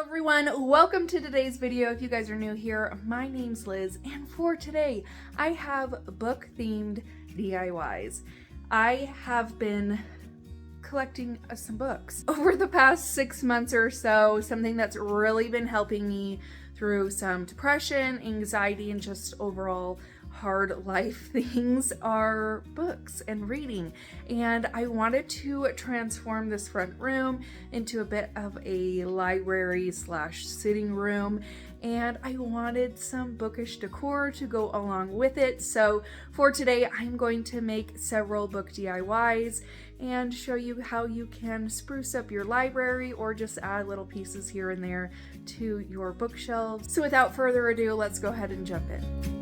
Everyone, welcome to today's video. If you guys are new here, my name's Liz, and for today I have book themed DIYs. I have been collecting some books over the past 6 months or so. Something that's really been helping me through some depression, anxiety, and just overall hard life things are books and reading. And I wanted to transform this front room into a bit of a library slash sitting room, and I wanted some bookish decor to go along with it. So for today, I'm going to make several book DIYs and show you how you can spruce up your library or just add little pieces here and there to your bookshelves. So without further ado, let's go ahead and jump in.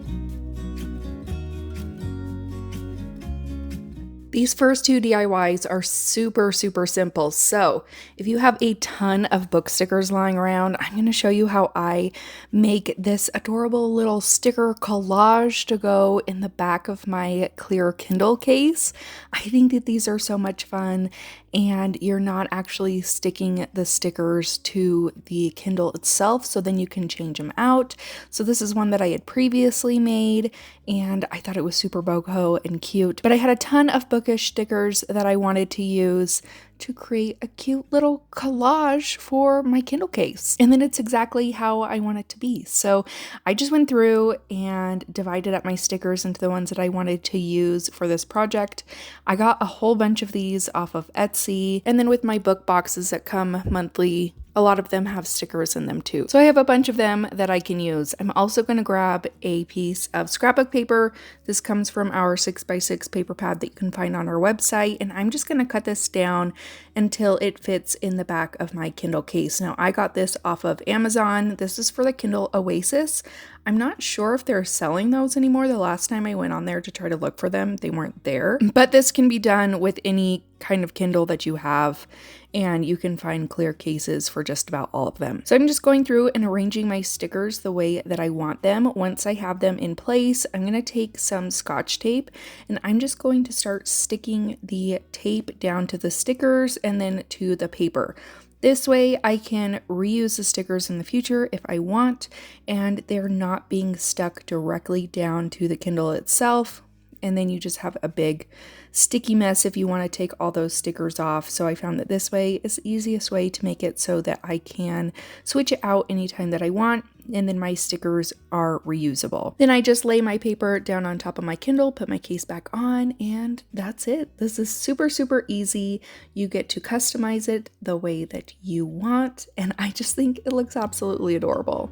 These first two DIYs are super simple. So if you have a ton of book stickers lying around, I'm going to show you how I make this adorable little sticker collage to go in the back of my clear Kindle case. I think that these are so much fun, and you're not actually sticking the stickers to the Kindle itself, so then you can change them out. So this is one that I had previously made, and I thought it was super boho and cute, but I had a ton of bookish stickers that I wanted to use to create a cute little collage for my Kindle case. And then it's exactly how I want it to be. So I just went through and divided up my stickers into the ones that I wanted to use for this project. I got a whole bunch of these off of Etsy, and then with my book boxes that come monthly, a lot of them have stickers in them too. So I have a bunch of them that I can use. I'm also going to grab a piece of scrapbook paper. This comes from our 6x6 paper pad that you can find on our website. And I'm just going to cut this down until it fits in the back of my Kindle case. Now I got this off of Amazon. This is for the Kindle Oasis. I'm not sure if they're selling those anymore. The last time I went on there to try to look for them, they weren't there. But this can be done with any kind of Kindle that you have, and you can find clear cases for just about all of them. So I'm just going through and arranging my stickers the way that I want them. Once I have them in place, I'm going to take some Scotch tape, and I'm just going to start sticking the tape down to the stickers and then to the paper. This way I can reuse the stickers in the future if I want, and they're not being stuck directly down to the Kindle itself. And then you just have a big sticky mess if you want to take all those stickers off. So I found that this way is the easiest way to make it so that I can switch it out anytime that I want, and then my stickers are reusable. Then I just lay my paper down on top of my Kindle, put my case back on, and that's it. This is super easy. You get to customize it the way that you want, and I just think it looks absolutely adorable.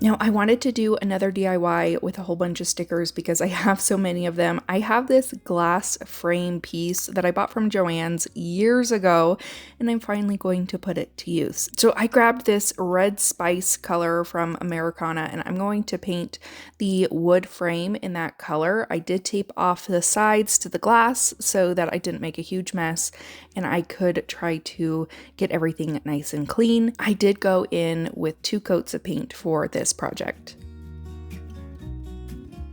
Now, I wanted to do another DIY with a whole bunch of stickers because I have so many of them. I have this glass frame piece that I bought from Joann's years ago, and I'm finally going to put it to use. So I grabbed this red spice color from Americana, and I'm going to paint the wood frame in that color. I did tape off the sides to the glass so that I didn't make a huge mess, and I could try to get everything nice and clean. I did go in with 2 coats of paint for this project.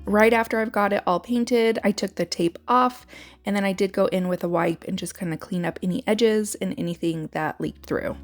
Right after I've got it all painted, I took the tape off, and then I did go in with a wipe and just kind of clean up any edges and anything that leaked through.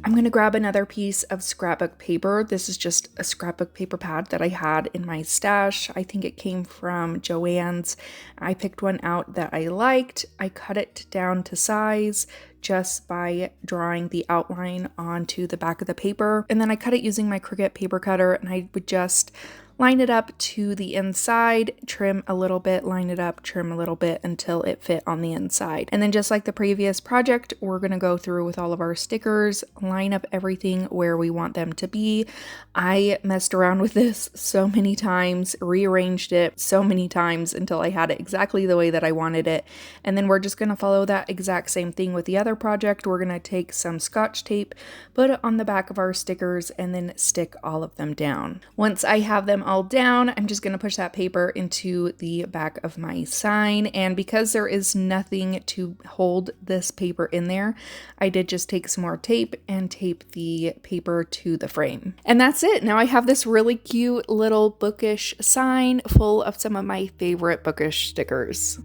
I'm going to grab another piece of scrapbook paper. This is just a scrapbook paper pad that I had in my stash. I think it came from Joann's. I picked one out that I liked. I cut it down to size just by drawing the outline onto the back of the paper. And then I cut it using my Cricut paper cutter, and I would just line it up to the inside, trim a little bit, line it up, trim a little bit until it fit on the inside. And then just like the previous project, we're going to go through with all of our stickers, line up everything where we want them to be. I messed around with this so many times, rearranged it so many times until I had it exactly the way that I wanted it. And then we're just going to follow that exact same thing with the other project. We're going to take some Scotch tape, put it on the back of our stickers, and then stick all of them down. Once I have them all down, I'm just going to push that paper into the back of my sign. And because there is nothing to hold this paper in there, I did just take some more tape and tape the paper to the frame. And that's it. Now I have this really cute little bookish sign full of some of my favorite bookish stickers.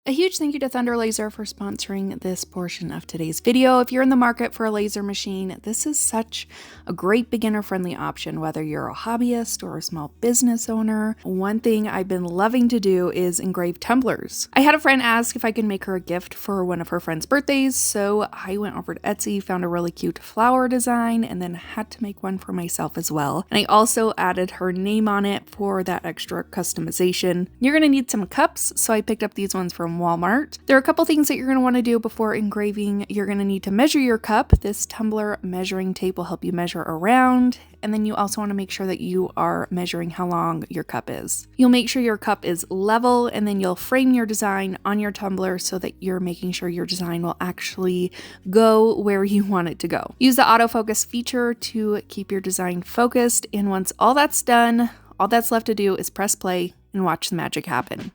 A huge thank you to Thunder Laser for sponsoring this portion of today's video. If you're in the market for a laser machine, this is such a great beginner-friendly option, whether you're a hobbyist or a small business owner. One thing I've been loving to do is engrave tumblers. I had a friend ask if I could make her a gift for one of her friend's birthdays, so I went over to Etsy, found a really cute flower design, and then had to make one for myself as well. And I also added her name on it for that extra customization. You're gonna need some cups, so I picked up these ones from Walmart. There are a couple things that you're going to want to do before engraving. You're going to need to measure your cup. This tumbler measuring tape will help you measure around, and then you also want to make sure that you are measuring how long your cup is. You'll make sure your cup is level, and then you'll frame your design on your tumbler so that you're making sure your design will actually go where you want it to go. Use the autofocus feature to keep your design focused, and once all that's done, all that's left to do is press play and watch the magic happen.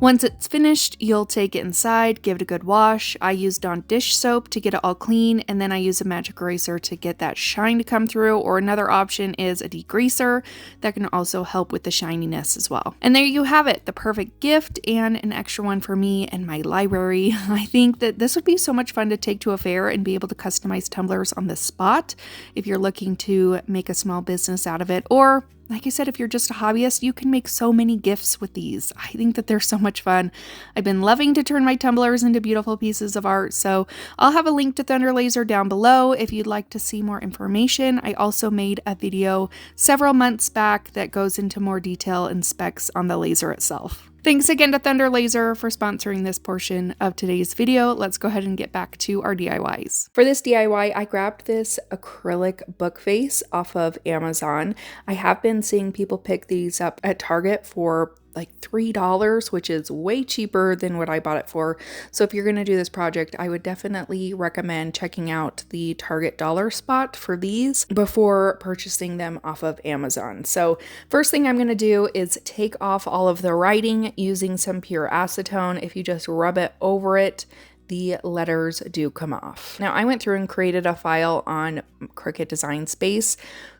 Once it's finished, you'll take it inside, give it a good wash. I used Dawn dish soap to get it all clean, and then I use a magic eraser to get that shine to come through, or another option is a degreaser that can also help with the shininess as well. And there you have it, the perfect gift and an extra one for me and my library. I think that this would be so much fun to take to a fair and be able to customize tumblers on the spot if you're looking to make a small business out of it, or like I said, if you're just a hobbyist, you can make so many gifts with these. I think that they're so much fun. I've been loving to turn my tumblers into beautiful pieces of art, so I'll have a link to Thunder Laser down below if you'd like to see more information. I also made a video several months back that goes into more detail and specs on the laser itself. Thanks again to Thunder Laser for sponsoring this portion of today's video. Let's go ahead and get back to our DIYs. For this DIY, I grabbed this acrylic book vase off of Amazon. I have been seeing people pick these up at Target for like $3, which is way cheaper than what I bought it for. So if you're going to do this project, I would definitely recommend checking out the Target dollar spot for these before purchasing them off of Amazon. So first thing I'm going to do is take off all of the writing using some pure acetone. If you just rub it over it, the letters do come off. Now I went through and created a file on Cricut Design Space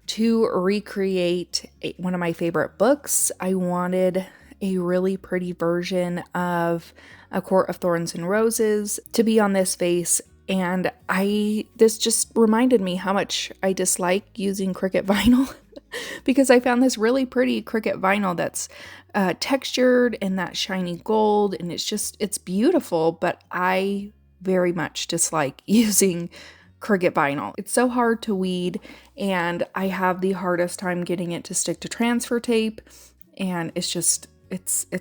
to recreate one of my favorite books. I wanted a really pretty version of A Court of Thorns and Roses to be on this vase, and this just reminded me how much I dislike using Cricut vinyl because I found this really pretty Cricut vinyl that's textured and that shiny gold, and it's beautiful, but I very much dislike using Cricut vinyl. It's so hard to weed, and I have the hardest time getting it to stick to transfer tape, and it's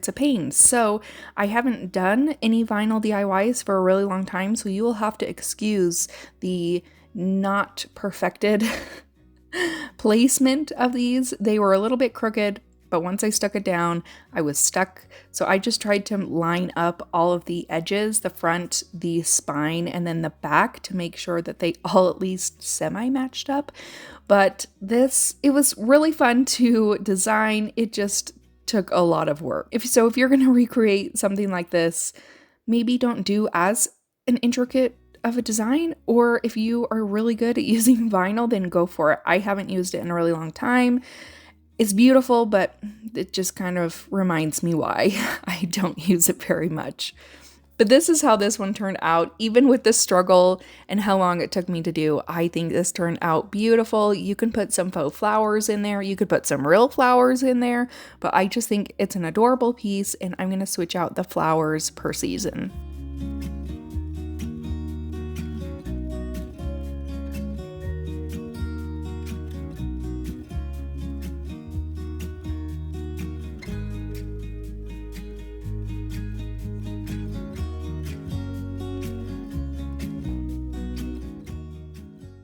a pain. So I haven't done any vinyl DIYs for a really long time, so you will have to excuse the not perfected placement of these. They were a little bit crooked, but once I stuck it down, I was stuck. So I just tried to line up all of the edges, the front, the spine, and then the back to make sure that they all at least semi-matched up. But it was really fun to design. It just took a lot of work. If you're going to recreate something like this, maybe don't do as an intricate of a design, or if you are really good at using vinyl, then go for it. I haven't used it in a really long time. It's beautiful, but it just kind of reminds me why I don't use it very much. But this is how this one turned out. Even with the struggle and how long it took me to do, I think this turned out beautiful. You can put some faux flowers in there. You could put some real flowers in there. But I just think it's an adorable piece, and I'm going to switch out the flowers per season.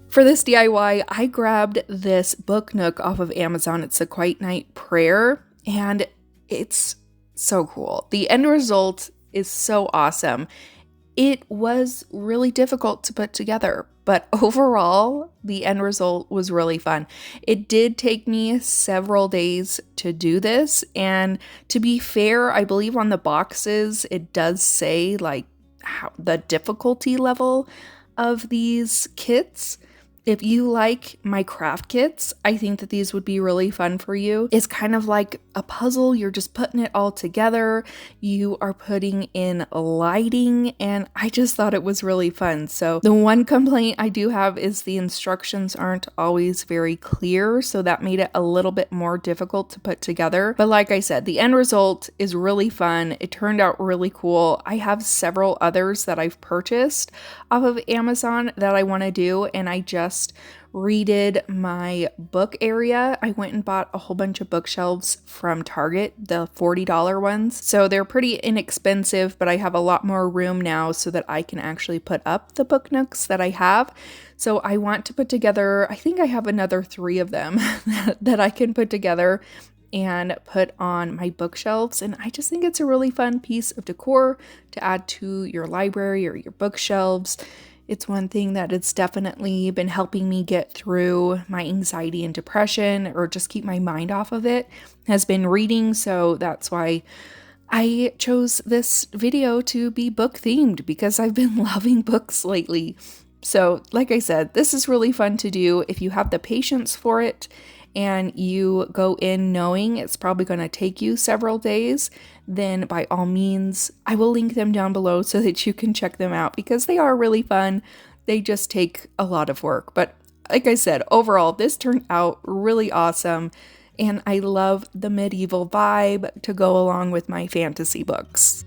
For this DIY, I grabbed this book Nook off of Amazon. It's a Quiet Night Prayer, and it's so cool. The end result is so awesome. It was really difficult to put together, but overall, the end result was really fun. It did take me several days to do this, and to be fair, I believe on the boxes, it does say like the difficulty level of these kits. If you like my craft kits, I think that these would be really fun for you. It's kind of like a puzzle. You're just putting it all together. You are putting in lighting, and I just thought it was really fun. So the one complaint I do have is the instructions aren't always very clear, so that made it a little bit more difficult to put together. But like I said, the end result is really fun. It turned out really cool. I have several others that I've purchased off of Amazon that I want to do, and I just redid my book area. I went and bought a whole bunch of bookshelves from Target, the $40 ones. So they're pretty inexpensive, but I have a lot more room now so that I can actually put up the book nooks that I have. So I want to put together, I think I have another 3 of them that I can put together and put on my bookshelves. And I just think it's a really fun piece of decor to add to your library or your bookshelves. It's one thing that it's definitely been helping me get through my anxiety and depression, or just keep my mind off of it, has been reading. So that's why I chose this video to be book themed, because I've been loving books lately. So like I said, this is really fun to do if you have the patience for it and you go in knowing it's probably going to take you several days. Then by all means, I will link them down below so that you can check them out, because they are really fun. They just take a lot of work. But like I said, overall, this turned out really awesome. And I love the medieval vibe to go along with my fantasy books.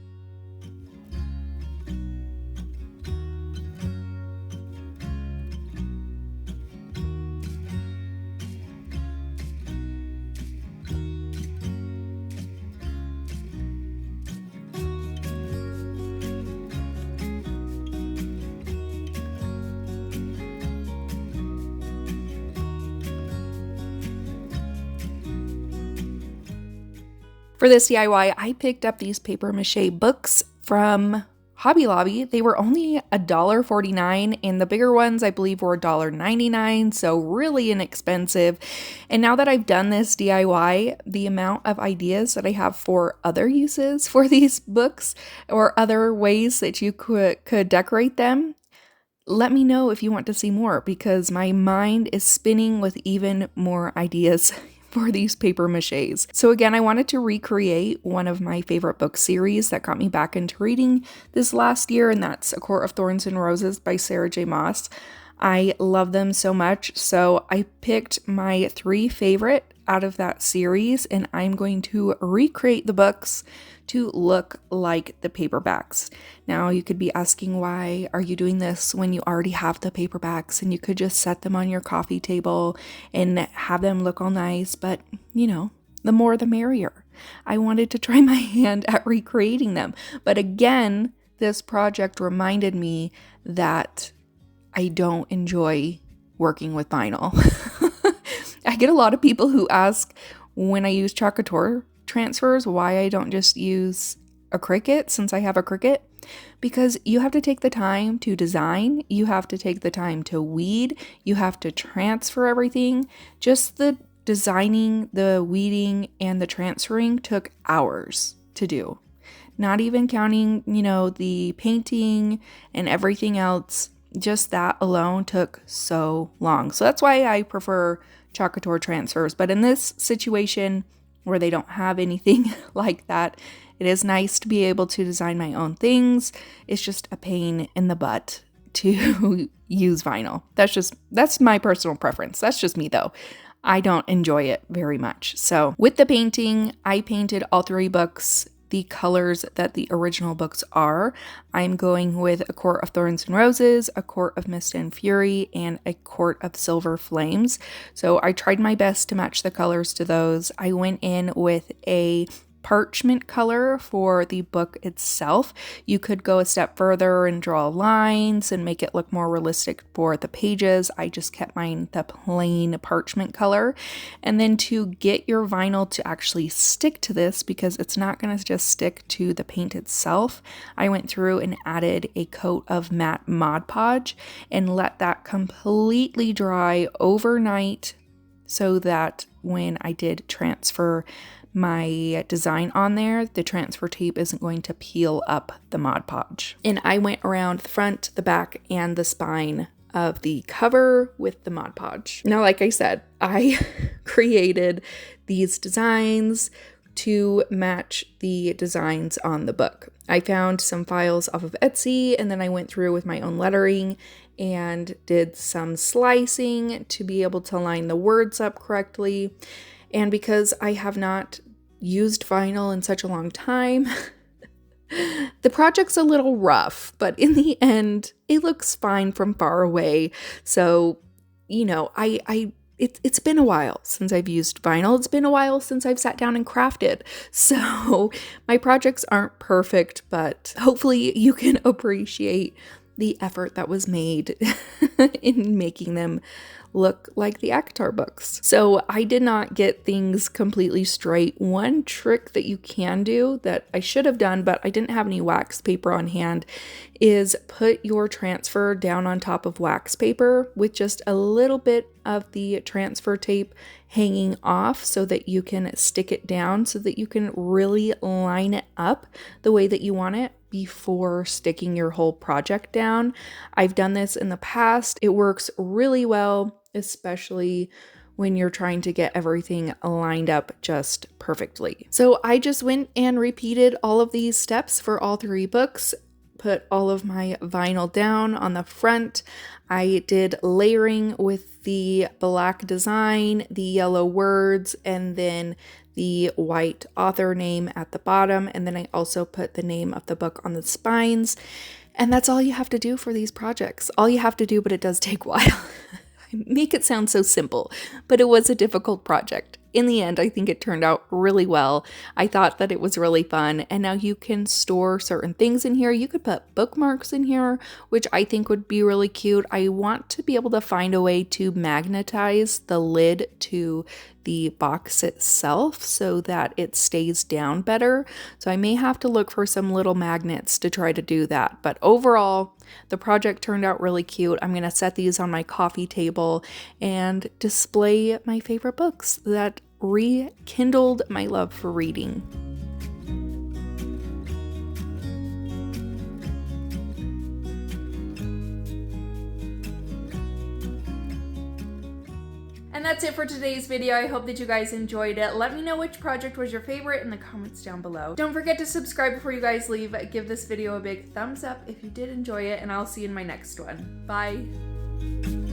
For this DIY, I picked up these paper mache books from Hobby Lobby. They were only $1.49, and the bigger ones I believe were $1.99, so really inexpensive. And now that I've done this DIY, the amount of ideas that I have for other uses for these books, or other ways that you could decorate them, let me know if you want to see more, because my mind is spinning with even more ideas for these paper maches. So again, I wanted to recreate one of my favorite book series that got me back into reading this last year, and that's A Court of Thorns and Roses by Sarah J. Maas. I love them so much, so I picked my 3 favorite out of that series, and I'm going to recreate the books to look like the paperbacks. Now, you could be asking, why are you doing this when you already have the paperbacks and you could just set them on your coffee table and have them look all nice? But, you know, the more the merrier. I wanted to try my hand at recreating them. But again, this project reminded me that I don't enjoy working with vinyl. I get a lot of people who ask when I use Couture transfers why I don't just use a Cricut, since I have a Cricut, because you have to take the time to design, you have to take the time to weed, you have to transfer everything. Just the designing, the weeding, and the transferring took hours to do. not even counting, you know, the painting and everything else. Just that alone took so long. So that's why I prefer ACOTAR transfers. But in this situation where they don't have anything like that, it is nice to be able to design my own things. It's just a pain in the butt to use vinyl. That's my personal preference. That's just me though. I don't enjoy it very much. So with the painting, I painted all 3 books the colors that the original books are. I'm going with A Court of Thorns and Roses, A Court of Mist and Fury, and A Court of Silver Flames. So I tried my best to match the colors to those. I went in with a parchment color for the book itself. You could go a step further and draw lines and make it look more realistic for the pages. I just kept mine the plain parchment color. And then to get your vinyl to actually stick to this, because it's not going to just stick to the paint itself, I went through and added a coat of matte Mod Podge and let that completely dry overnight so that when I did transfer my design on there, the transfer tape isn't going to peel up the Mod Podge. And I went around the front, the back, and the spine of the cover with the Mod Podge. Now, like I said, I created these designs to match the designs on the book. I found some files off of Etsy, and then I went through with my own lettering and did some slicing to be able to line the words up correctly. And because I have not used vinyl in such a long time, the project's a little rough, but in the end, it looks fine from far away. So, you know, it's been a while since I've used vinyl. It's been a while since I've sat down and crafted. So my projects aren't perfect, but hopefully you can appreciate the effort that was made in making them look like the ACOTAR books. So I did not get things completely straight. One trick that you can do that I should have done, but I didn't have any wax paper on hand, is put your transfer down on top of wax paper with just a little bit of the transfer tape hanging off so that you can stick it down so that you can really line it up the way that you want it before sticking your whole project down. I've done this in the past. It works really well, especially when you're trying to get everything lined up just perfectly. So I just went and repeated all of these steps for all 3 books, put all of my vinyl down on the front. I did layering with the black design, the yellow words, and then the white author name at the bottom. And then I also put the name of the book on the spines. And that's all you have to do for these projects. All you have to do, but it does take a while. I make it sound so simple, but it was a difficult project. In the end, I think it turned out really well. I thought that it was really fun, and now you can store certain things in here. You could put bookmarks in here, which I think would be really cute. I want to be able to find a way to magnetize the lid to the box itself so that it stays down better. So I may have to look for some little magnets to try to do that. But overall, the project turned out really cute. I'm going to set these on my coffee table and display my favorite books that rekindled my love for reading. And that's it for today's video. I hope that you guys enjoyed it. Let me know which project was your favorite in the comments down below. Don't forget to subscribe before you guys leave. Give this video a big thumbs up if you did enjoy it, and I'll see you in my next one. Bye.